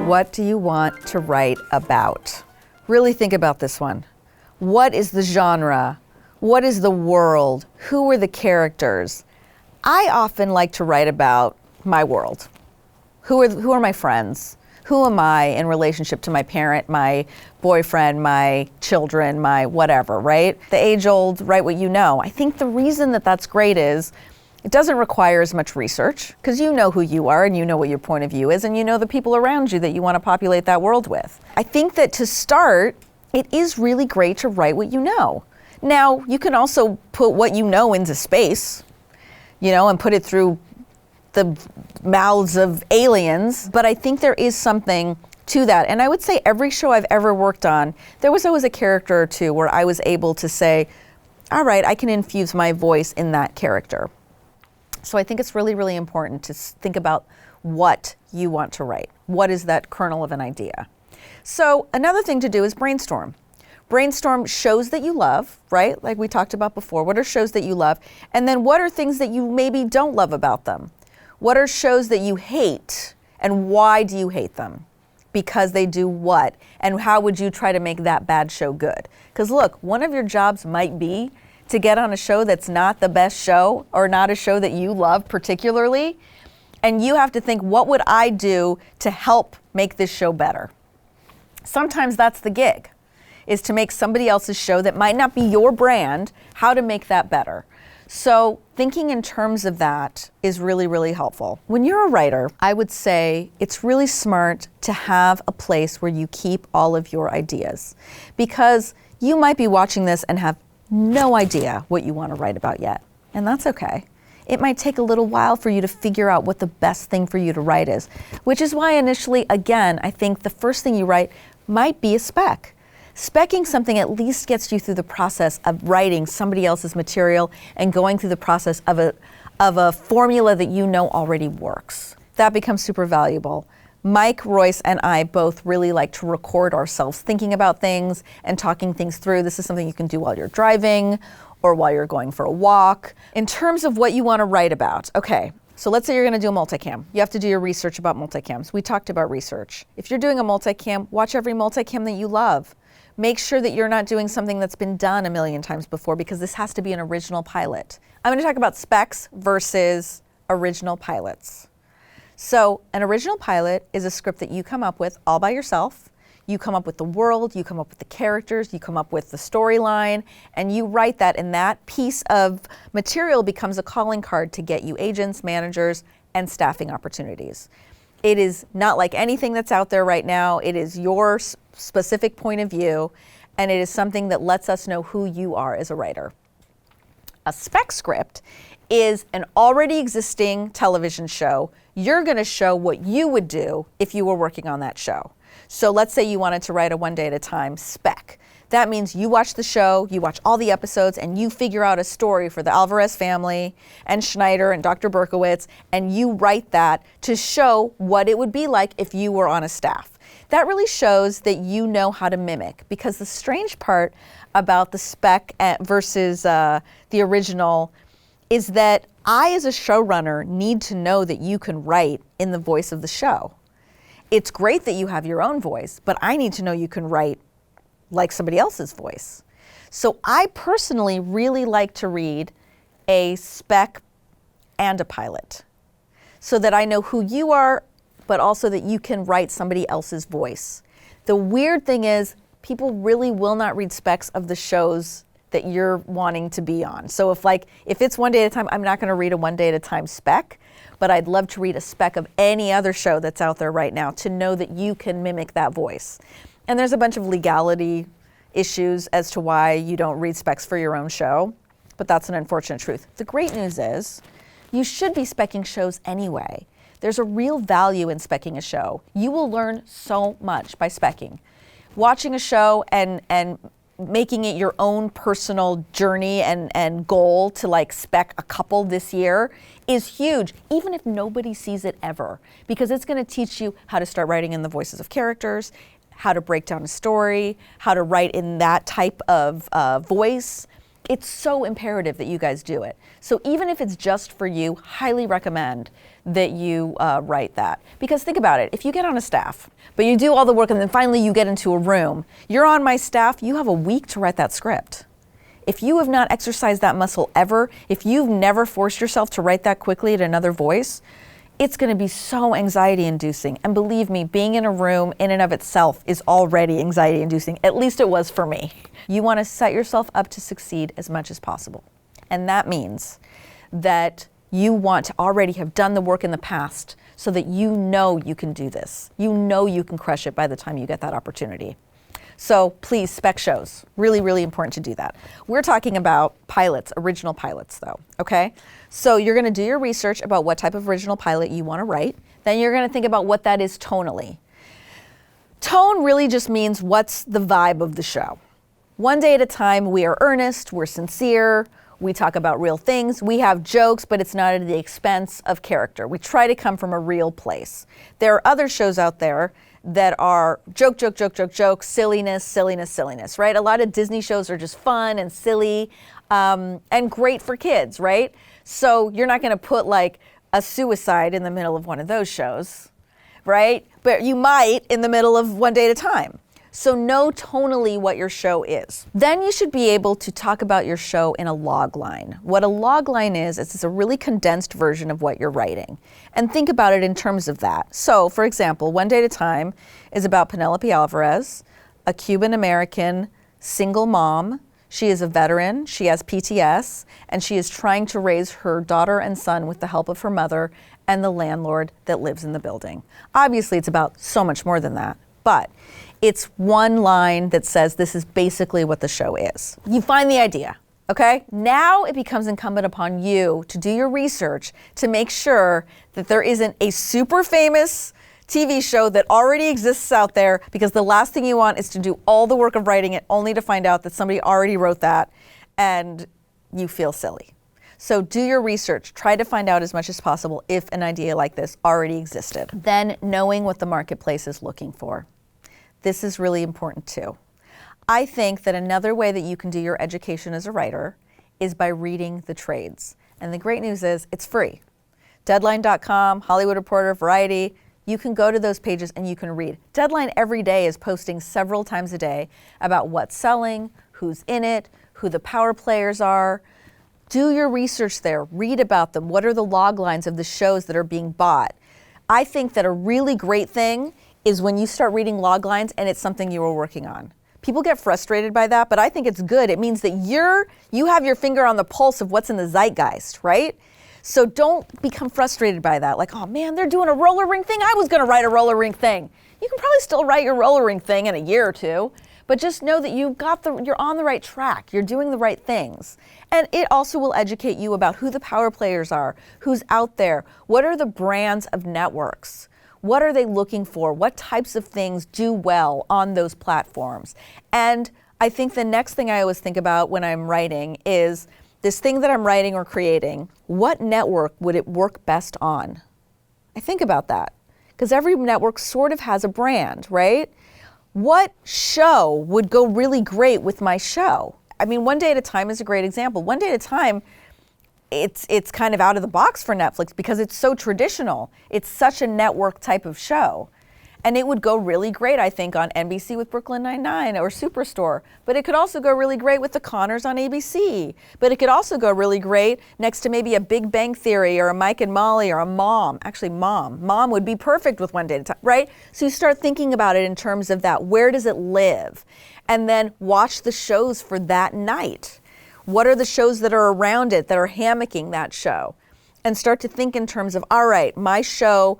What do you want to write about? Really think about this one. What is the genre? What is the world? Who are the characters? I often like to write about my world. Who are my friends? Who am I in relationship to my parent, my boyfriend, my children, my whatever, right? The age-old, write what you know. I think the reason that that's great is it doesn't require as much research because you know who you are and you know what your point of view is and you know the people around you that you want to populate that world with. I think that to start, it is really great to write what you know. Now, you can also put what you know into space, and put it through the mouths of aliens, but I think there is something to that. And I would say every show I've ever worked on, there was always a character or two where I was able to say, all right, I can infuse my voice in that character. So I think it's really, really important to think about what you want to write. What is that kernel of an idea? So another thing to do is brainstorm. Brainstorm shows that you love, right? Like we talked about before. What are shows that you love? And then what are things that you maybe don't love about them? What are shows that you hate? And why do you hate them? Because they do what? And how would you try to make that bad show good? Because look, one of your jobs might be to get on a show that's not the best show or not a show that you love particularly. And you have to think, what would I do to help make this show better? Sometimes that's the gig, is to make somebody else's show that might not be your brand, how to make that better. So thinking in terms of that is really, really helpful. When you're a writer, I would say it's really smart to have a place where you keep all of your ideas, because you might be watching this and have no idea what you want to write about yet, and that's okay. It might take a little while for you to figure out what the best thing for you to write is, which is why initially, again, I think the first thing you write might be a spec. Speccing something at least gets you through the process of writing somebody else's material and going through the process of a formula that you know already works. That becomes super valuable. Mike Royce and I both really like to record ourselves thinking about things and talking things through. This is something you can do while you're driving or while you're going for a walk. In terms of what you want to write about, okay, so let's say you're going to do a multicam. You have to do your research about multicams. We talked about research. If you're doing a multicam, watch every multicam that you love. Make sure that you're not doing something that's been done a million times before, because this has to be an original pilot. I'm going to talk about specs versus original pilots. So an original pilot is a script that you come up with all by yourself. You come up with the world, you come up with the characters, you come up with the storyline, and you write that, and that piece of material becomes a calling card to get you agents, managers, and staffing opportunities. It is not like anything that's out there right now. It is your specific point of view, and it is something that lets us know who you are as a writer. A spec script is an already existing television show. You're going to show what you would do if you were working on that show. So let's say you wanted to write a One Day at a Time spec. That means you watch the show, you watch all the episodes, and you figure out a story for the Alvarez family and Schneider and Dr. Berkowitz, and you write that to show what it would be like if you were on a staff. That really shows that you know how to mimic, because the strange part about the spec versus the original is that I, as a showrunner, need to know that you can write in the voice of the show. It's great that you have your own voice, but I need to know you can write like somebody else's voice. So I personally really like to read a spec and a pilot so that I know who you are, but also that you can write somebody else's voice. The weird thing is, people really will not read specs of the shows that you're wanting to be on. So if it's One Day at a Time, I'm not gonna read a One Day at a Time spec, but I'd love to read a spec of any other show that's out there right now to know that you can mimic that voice. And there's a bunch of legality issues as to why you don't read specs for your own show, but that's an unfortunate truth. The great news is, you should be speccing shows anyway. There's a real value in speccing a show. You will learn so much by speccing. Watching a show and making it your own personal journey and goal to spec a couple this year is huge, even if nobody sees it ever, because it's gonna teach you how to start writing in the voices of characters, how to break down a story, how to write in that type of voice. It's so imperative that you guys do it. So even if it's just for you, highly recommend that you write that. Because think about it, if you get on a staff, but you do all the work and then finally you get into a room, you're on my staff, you have a week to write that script. If you have not exercised that muscle ever, if you've never forced yourself to write that quickly at another voice, it's going to be so anxiety inducing. And believe me, being in a room in and of itself is already anxiety inducing. At least it was for me. You want to set yourself up to succeed as much as possible. And that means that you want to already have done the work in the past so that you know you can do this. You know you can crush it by the time you get that opportunity. So please, spec shows. Really, really important to do that. We're talking about pilots, original pilots though, okay? So you're gonna do your research about what type of original pilot you wanna write. Then you're gonna think about what that is tonally. Tone really just means what's the vibe of the show. One day at a time, we are earnest, we're sincere, we talk about real things, we have jokes, but it's not at the expense of character. We try to come from a real place. There are other shows out there that are joke, silliness, right? A lot of Disney shows are just fun and silly and great for kids, right? So you're not gonna put like a suicide in the middle of one of those shows, right? But you might in the middle of One Day at a Time. So know tonally what your show is. Then you should be able to talk about your show in a log line. What a log line is it's a really condensed version of what you're writing. And think about it in terms of that. So for example, One Day at a Time is about Penelope Alvarez, a Cuban-American single mom. She is a veteran, she has PTS, and she is trying to raise her daughter and son with the help of her mother and the landlord that lives in the building. Obviously, it's about so much more than that, but it's one line that says this is basically what the show is. You find the idea, okay? Now it becomes incumbent upon you to do your research to make sure that there isn't a super famous TV show that already exists out there, because the last thing you want is to do all the work of writing it only to find out that somebody already wrote that and you feel silly. So do your research. Try to find out as much as possible if an idea like this already existed. Then knowing what the marketplace is looking for. This is really important too. I think that another way that you can do your education as a writer is by reading the trades. And the great news is it's free. Deadline.com, Hollywood Reporter, Variety, you can go to those pages and you can read. Deadline every day is posting several times a day about what's selling, who's in it, who the power players are. Do your research there, read about them. What are the log lines of the shows that are being bought? I think that a really great thing is when you start reading log lines and it's something you were working on. People get frustrated by that, but I think it's good. It means that you have your finger on the pulse of what's in the zeitgeist, right? So don't become frustrated by that. Like, oh man, they're doing a roller rink thing. I was gonna write a roller rink thing. You can probably still write your roller rink thing in a year or two, but just know that you're on the right track. You're doing the right things. And it also will educate you about who the power players are, who's out there, what are the brands of networks. What are they looking for? What types of things do well on those platforms? And I think the next thing I always think about when I'm writing is this thing that I'm writing or creating, what network would it work best on? I think about that because every network sort of has a brand, right? What show would go really great with my show? I mean, One Day at a Time is a great example. One Day at a Time, it's kind of out of the box for Netflix because it's so traditional. It's such a network type of show. And it would go really great, I think, on NBC with Brooklyn Nine-Nine or Superstore. But it could also go really great with The Conners on ABC. But it could also go really great next to maybe a Big Bang Theory or a Mike and Molly or a Mom. Actually, Mom. Mom would be perfect with One Day at a Time, right? So you start thinking about it in terms of that. Where does it live? And then watch the shows for that night. What are the shows that are around it that are hammocking that show? And start to think in terms of, all right, my show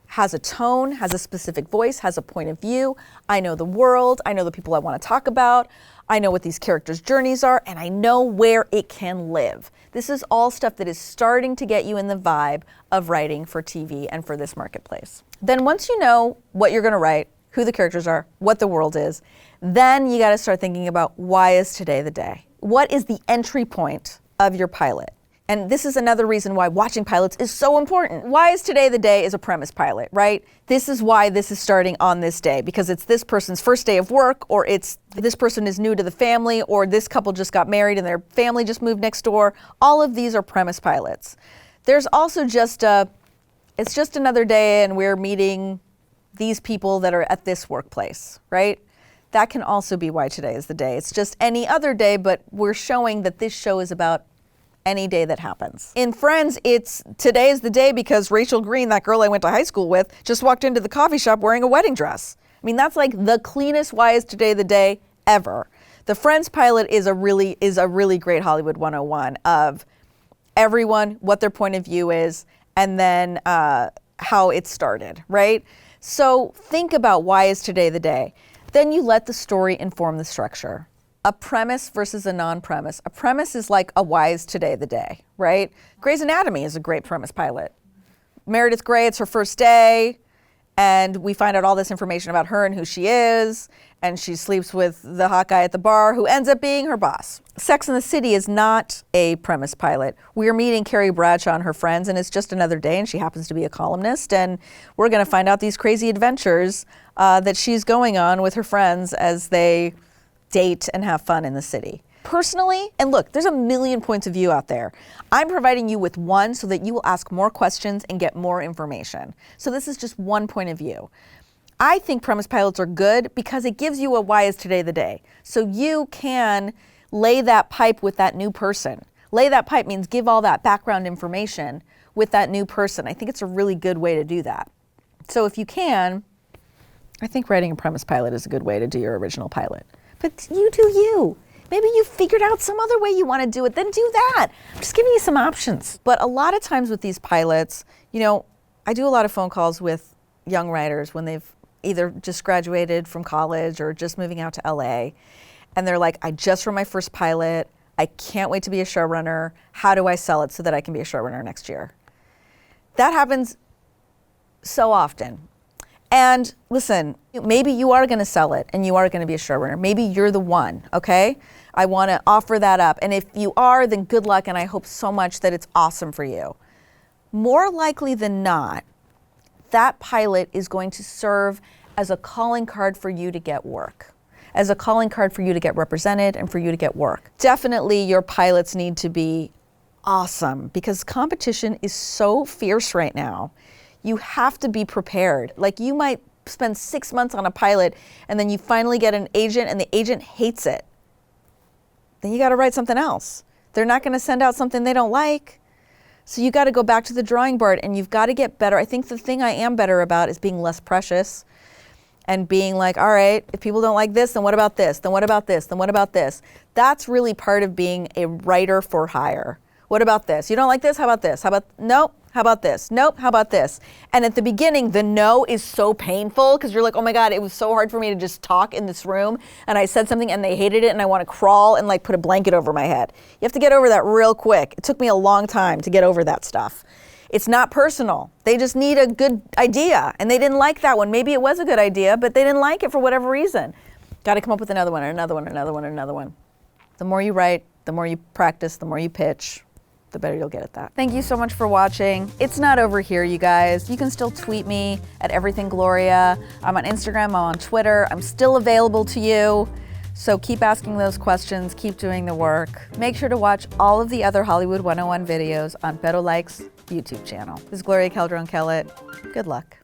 has a tone, has a specific voice, has a point of view. I know the world, I know the people I want to talk about, I know what these characters' journeys are, and I know where it can live. This is all stuff that is starting to get you in the vibe of writing for TV and for this marketplace. Then once you know what you're going to write, who the characters are, what the world is, then you got to start thinking about why is today the day? What is the entry point of your pilot? And this is another reason why watching pilots is so important. Why is Today the Day is a premise pilot, right? This is why this is starting on this day, because it's this person's first day of work, or it's this person is new to the family, or this couple just got married and their family just moved next door. All of these are premise pilots. There's also it's just another day and we're meeting these people that are at this workplace, right? That can also be why today is the day. It's just any other day, but we're showing that this show is about any day that happens. In Friends, it's today is the day because Rachel Green, that girl I went to high school with, just walked into the coffee shop wearing a wedding dress. I mean, that's like the cleanest why is today the day ever. The Friends pilot is a really great Hollywood 101 of everyone, what their point of view is, and then how it started, right? So think about why is today the day. Then you let the story inform the structure. A premise versus a non-premise. A premise is like a why is today the day, right? Grey's Anatomy is a great premise pilot. Meredith Grey, it's her first day, and we find out all this information about her and who she is, and she sleeps with the hot guy at the bar who ends up being her boss. Sex and the City is not a premise pilot. We're meeting Carrie Bradshaw and her friends, and it's just another day, and she happens to be a columnist, and we're gonna find out these crazy adventures that she's going on with her friends as they date and have fun in the city. Personally, and look, there's a million points of view out there. I'm providing you with one so that you will ask more questions and get more information. So this is just one point of view. I think premise pilots are good because it gives you a why is today the day. So you can lay that pipe with that new person. Lay that pipe means give all that background information with that new person. I think it's a really good way to do that. So if you can, I think writing a premise pilot is a good way to do your original pilot. But you do you. Maybe you figured out some other way you want to do it, then do that. I'm just giving you some options. But a lot of times with these pilots, you know, I do a lot of phone calls with young writers when they've either just graduated from college or just moving out to LA. And they're like, I just wrote my first pilot. I can't wait to be a showrunner. How do I sell it so that I can be a showrunner next year? That happens so often. And listen, maybe you are gonna sell it and you are gonna be a showrunner. Maybe you're the one, okay? I wanna offer that up. And if you are, then good luck, and I hope so much that it's awesome for you. More likely than not, that pilot is going to serve as a calling card for you to get work, as a calling card for you to get represented and for you to get work. Definitely your pilots need to be awesome because competition is so fierce right now. You have to be prepared. Like you might spend 6 months on a pilot and then you finally get an agent and the agent hates it. Then you gotta write something else. They're not gonna send out something they don't like. So you gotta go back to the drawing board and you've gotta get better. I think the thing I am better about is being less precious and being like, all right, if people don't like this, then what about this? Then what about this? Then what about this? That's really part of being a writer for hire. What about this? You don't like this? How about this? How about, nope. How about this? Nope. How about this? And at the beginning, the no is so painful because you're like, oh my God, it was so hard for me to just talk in this room. And I said something and they hated it and I want to crawl and like put a blanket over my head. You have to get over that real quick. It took me a long time to get over that stuff. It's not personal. They just need a good idea. And they didn't like that one. Maybe it was a good idea, but they didn't like it for whatever reason. Got to come up with another one, or another one, or another one, or another one. The more you write, the more you practice, the more you pitch, the better you'll get at that. Thank you so much for watching. It's not over here, you guys. You can still tweet me at EverythingGloria. I'm on Instagram, I'm on Twitter. I'm still available to you. So keep asking those questions, keep doing the work. Make sure to watch all of the other Hollywood 101 videos on Beto Likes YouTube channel. This is Gloria Calderon-Kellett. Good luck.